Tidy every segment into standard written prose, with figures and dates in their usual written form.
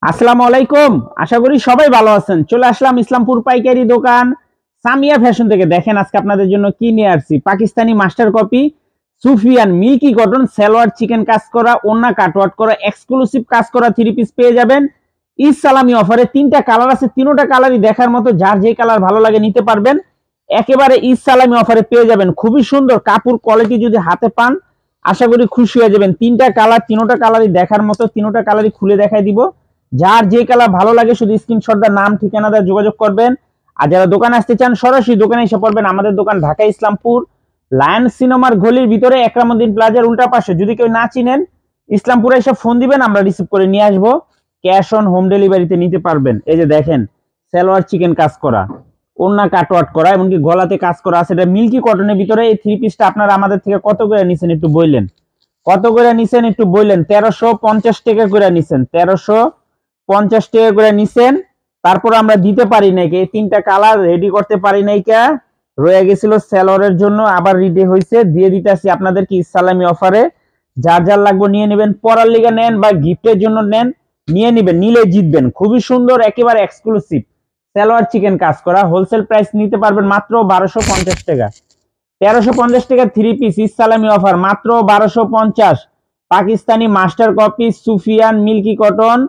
আসসালামু আলাইকুম। আশা করি সবাই ভালো আছেন। চলে আসলাম ইসলামপুর পাইকারি দোকান সামিয়া ফ্যাশন থেকে। দেখেন আজকে আপনাদের জন্য কি নিয়ে আসছি। Pakistani master copy Sufiyan milky cotton salwar chikan কাজ করা, ওন্না কাটওয়ার্ক করা, এক্সক্লুসিভ কাজ করা থ্রি পিস পেয়ে যাবেন ঈদ সালামি অফারে। তিনটা কালার আছে, তিনটা কালারই দেখার মতো, যার যে কালার ভালো লাগে নিতে পারবেন। একেবারে ঈদ সালামি অফারে পেয়ে যাবেন। খুবই সুন্দর কাপড় কোয়ালিটি, যদি হাতে পান আশা করি খুশি হয়ে যাবেন। তিনটা কালার, তিনটা কালারই দেখার মতো, তিনটা কালারই খুলে দেখাই দিব। যার যে কালার ভালো লাগে শুধু স্ক্রিনশট দা নাম ঠিকানা দা যোগাযোগ করবেন। আর যারা দোকানে আসতে চান সরাসরি দোকানে এসে পড়বেন। আমাদের দোকান ঢাকা ইসলামপুর লায়ন সিনেমার গলির ভিতরে একরামুদ্দিন প্লাজার উল্টা পাশে। যদি কেউ না চিনেন ইসলামপুরে এসে ফোন দিবেন, আমরা রিসিভ করে নিয়ে আসবো। ক্যাশ অন হোম ডেলিভারিতে নিতে পারবেন। এই যে দেখেন সালোয়ার চিকেন কাজ করা, ওন্না কাটওয়ার্ক করা, এমনকি গলাতে কাজ করা আছে। এটা মিল্কি কটনের ভিতরে। এই থ্রি পিসটা আপনারা আমাদের থেকে কত করে নিছেন একটু বললেন, কত করে নিছেন একটু বললেন। 1350 টাকা করে নিছেন, 1350 টাকা করে নিছেন। তারপর আমরা দিতে পারি নাই, এই তিনটা কালার রেডি করতে পারি নাই, কে রয়ে গেছিল সালোয়ারের জন্য, আবার রেডি হয়েছে। দিয়ে দিতেছি আপনাদেরকে ইসলামি অফারে। যার যার লাগবে নিয়ে নেবেন, পরার লিগে নেন বা গিফটের জন্য নেন, নিয়ে নেবেন, নিলে জিতবেন। খুবই সুন্দর, একেবারে এক্সক্লুসিভ সালোয়ার চিকেন কাজ করা। হোলসেল প্রাইস নিতে পারবেন মাত্র 1250 টাকা। 1350 টাকা থ্রি পিস ইসলামি অফার মাত্র 1250। Pakistani master copy Sufiyan milky cotton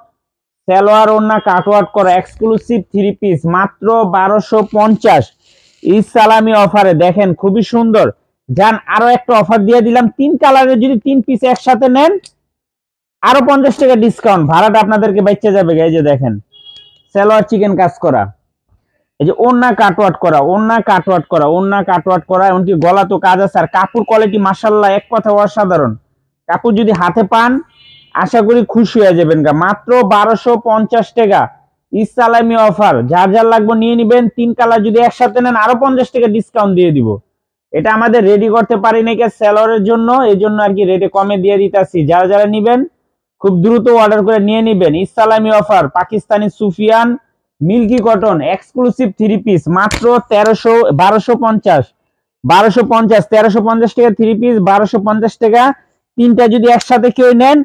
salwar ওন্না কাটওয়ার্ক করা এক্সক্লুসিভ থ্রি পিস মাত্র 1250 ইসলামি অফারে। দেখেন খুবই সুন্দর। যান আরো একটা অফার দিয়ে দিলাম, তিন কালারের যদি তিন পিস একসাথে নেন আরো 50 টাকা ডিসকাউন্ট, ভাড়াটা আপনাদেরকে বেঁচে যাবে। এই যে দেখেন সালোয়ার চিকেন কাজ করা, এই যে ওন্না কাটওয়ার্ক করা, ওন্না কাটওয়ার্ক করা, ওন্না কাটওয়ার্ক করা, এমনকি গলা তো কাজ আছে। আর কাপড় কোয়ালিটি মাশাআল্লাহ, এক কথা অসাধারণ। কাপড় যদি হাতে পান আশা করি খুশি হয়ে যাবেন। মাত্র 1250 টাকা ইসলামি অফার। যার যার লাগবে নিয়ে নিবেন। তিন কালার যদি একসাথে নেন আরো 50 টাকা ডিসকাউন্ট দিয়ে দিব। এটা আমাদের রেডি করতে পারি নাকি সেলরের জন্য, এই জন্য আর কি রেটে কমে দিয়ে দিতেছি। যারা যারা নিবেন খুব দ্রুত অর্ডার করে নিয়ে নিবেন। ইসলামি offer Pakistani Sufiyan milky cotton exclusive three piece মাত্র 1250 1350 টাকা থ্রি পিস, 1250 টাকা। তিনটা যদি একসাথে কেউ নেন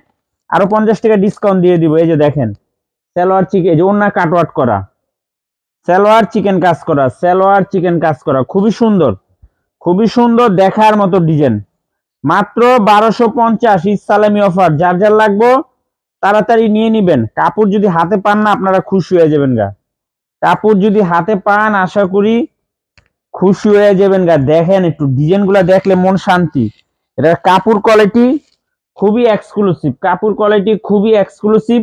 আরো 50 টাকা ডিসকাউন্ট দিয়ে দিব। এই যে দেখেন সালোয়ার চিকেন, যে ওন্না কাটওয়ার্ক করা, সালোয়ার চিকেন কাজ করা, সালোয়ার চিকেন কাজ করা, খুবই সুন্দর, খুবই সুন্দর দেখার মতো ডিজাইন। মাত্র 1250 ইসলামি অফার। যার যার লাগবে তাড়াতাড়ি নিয়ে নিবেন। কাপড় যদি হাতে পান না আপনারা খুশি হয়ে যাবেন গা। কাপড় যদি হাতে পান আশা করি খুশি হয়ে যাবেন গা। দেখেন একটু ডিজাইন গুলা দেখলে মন শান্তি। এটা কাপড় কোয়ালিটি খুবই এক্সক্লুসিভ, কাপড় কোয়ালিটি খুবই এক্সক্লুসিভ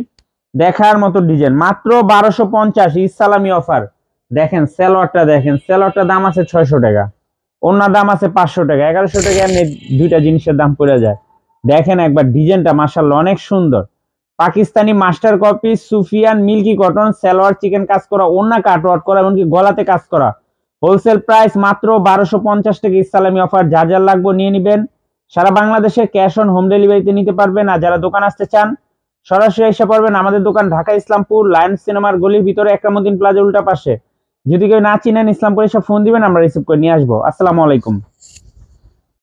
দেখার মতো ডিজাইন। মাত্র 1250 ইসলামি অফার। দেখেন সালোয়ারটা, দেখেন সালোয়ারটা দাম আছে 600 টাকা, অন্য দাম আছে 500 টাকা, 1100 টাকা এমনি দুইটা জিনিসের দাম পড়ে যায়। দেখেন একবার ডিজাইনটা মাশাআল্লাহ অনেক সুন্দর। Pakistani master copy Sufiyan milky cotton salwar chikan কাজ করা, ওন্না কাটওয়ার্ক করা, এমনকি গলাতে কাজ করা। হোলসেল প্রাইস মাত্র 1250 টাকা ইসলামি অফার। যার যার লাগবে নিয়ে নিবেন। সারা বাংলাদেশে ক্যাশ অন হোম ডেলিভারিতে নিতে পারবেন। আর যারা দোকান আসতে চান সরাসরি এসে পড়বেন। আমাদের দোকান ঢাকা ইসলামপুর লায়ন সিনেমার গলির ভিতরে একরামুদ্দিন প্লাজা উল্টা পাশে। যদি কেউ না চিনেন ইসলামপুর এসে ফোন দিবেন, আমরা রিসিভ করে নিয়ে আসবো। আসসালামু আলাইকুম।